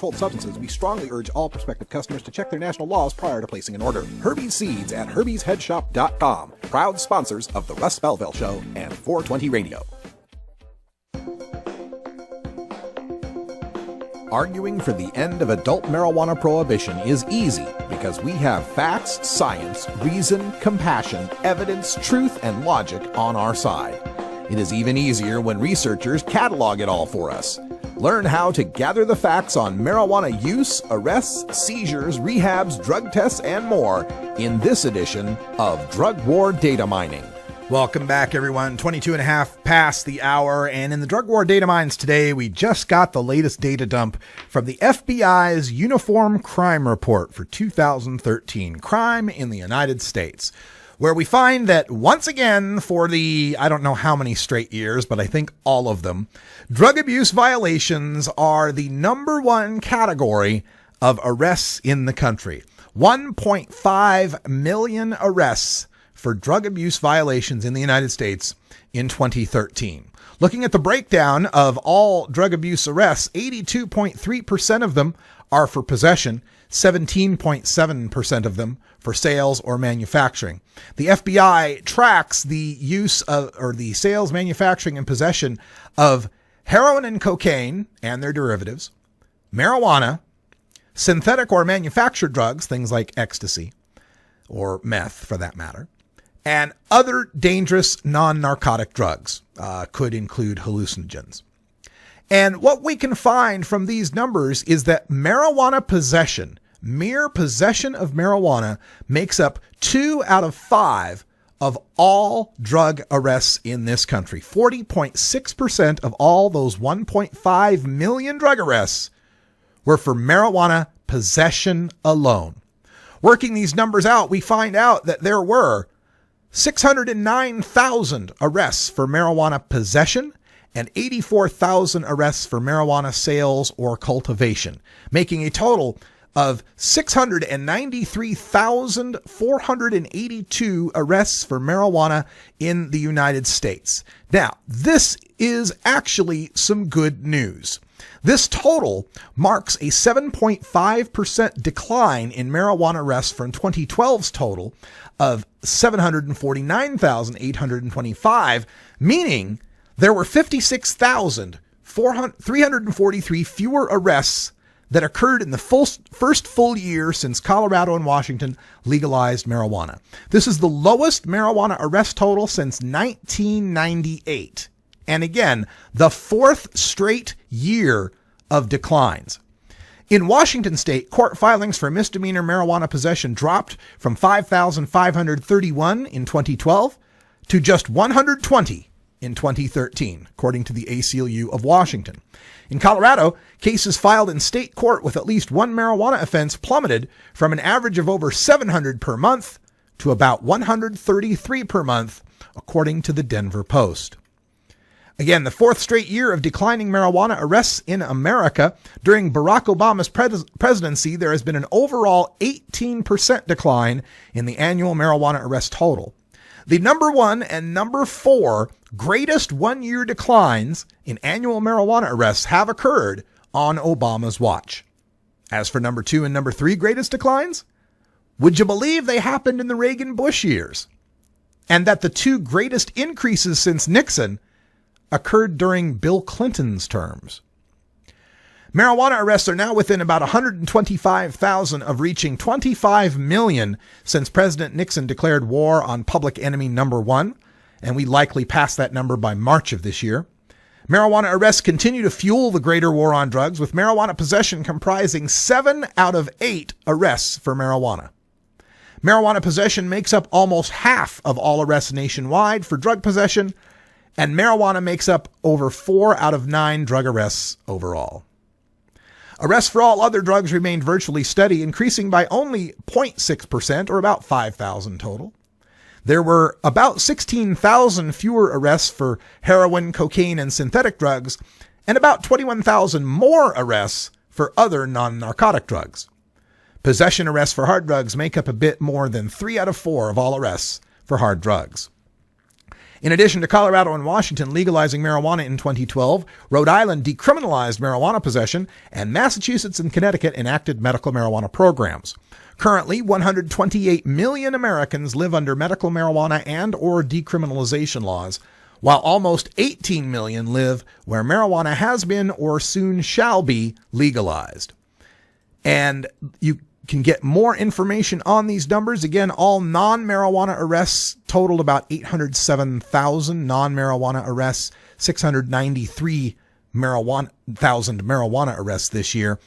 controlled substances, we strongly urge all prospective customers to check their national laws prior to placing an order. Herbie's Seeds at herbiesheadshop.com. Proud sponsors of the Russ Belville Show and 420 Radio. Arguing for the end of adult marijuana prohibition is easy because we have facts, science, reason, compassion, evidence, truth, and logic on our side. It is even easier when researchers catalog it all for us. Learn how to gather the facts on marijuana use, arrests, seizures, rehabs, drug tests, and more in this edition of Drug War Data Mining. Welcome back, everyone. 22 and a half past the hour, and in the Drug War Data Mines today, we just got the latest data dump from the FBI's Uniform Crime Report for 2013, Crime in the United States, where we find that once again, for the, I don't know how many straight years, but I think all of them, drug abuse violations are the number one category of arrests in the country. 1.5 million arrests for drug abuse violations in the United States in 2013. Looking at the breakdown of all drug abuse arrests, 82.3% of them are for possession, 17.7% of them for sales or manufacturing. The FBI tracks the use of, or the sales, manufacturing, and possession of heroin and cocaine and their derivatives, marijuana, synthetic or manufactured drugs, things like ecstasy or meth for that matter, and other dangerous non-narcotic drugs, could include hallucinogens. And what we can find from these numbers is that marijuana possession, mere possession of marijuana, makes up 2 out of 5 of all drug arrests in this country. 40.6% of all those 1.5 million drug arrests were for marijuana possession alone. Working these numbers out, we find out that there were 609,000 arrests for marijuana possession and 84,000 arrests for marijuana sales or cultivation, making a total of 693,482 arrests for marijuana in the United States. Now, this is actually some good news. This total marks a 7.5% decline in marijuana arrests from 2012's total of 749,825, meaning there were 56,343 fewer arrests that occurred in the first full year since Colorado and Washington legalized marijuana. This is the lowest marijuana arrest total since 1998. And again, the 4th straight year of declines. In Washington state, court filings for misdemeanor marijuana possession dropped from 5,531 in 2012 to just 120 in 2013, according to the ACLU of Washington. In Colorado, cases filed in state court with at least one marijuana offense plummeted from an average of over 700 per month to about 133 per month, according to the Denver Post. Again, the 4th straight year of declining marijuana arrests in America. During Barack Obama's presidency, there has been an overall 18% decline in the annual marijuana arrest total. The number 1 and number 4 greatest one-year declines in annual marijuana arrests have occurred on Obama's watch. As for number 2 and number 3 greatest declines, would you believe they happened in the Reagan-Bush years? And that the 2 greatest increases since Nixon occurred during Bill Clinton's terms. Marijuana arrests are now within about 125,000 of reaching 25 million since President Nixon declared war on public enemy number 1, and we likely pass that number by March of this year. Marijuana arrests continue to fuel the greater war on drugs, with marijuana possession comprising 7 out of 8 arrests for marijuana. Marijuana possession makes up almost half of all arrests nationwide for drug possession, and marijuana makes up over 4 out of 9 drug arrests overall. Arrests for all other drugs remained virtually steady, increasing by only 0.6%, or about 5,000 total. There were about 16,000 fewer arrests for heroin, cocaine, and synthetic drugs, and about 21,000 more arrests for other non-narcotic drugs. Possession arrests for hard drugs make up a bit more than 3 out of 4 of all arrests for hard drugs. In addition to Colorado and Washington legalizing marijuana in 2012, Rhode Island decriminalized marijuana possession, and Massachusetts and Connecticut enacted medical marijuana programs. Currently, 128 million Americans live under medical marijuana and or decriminalization laws, while almost 18 million live where marijuana has been or soon shall be legalized. And you can get more information on these numbers. Again, all non-marijuana arrests totaled about 807,000 non-marijuana arrests, 693,000 marijuana arrests this year.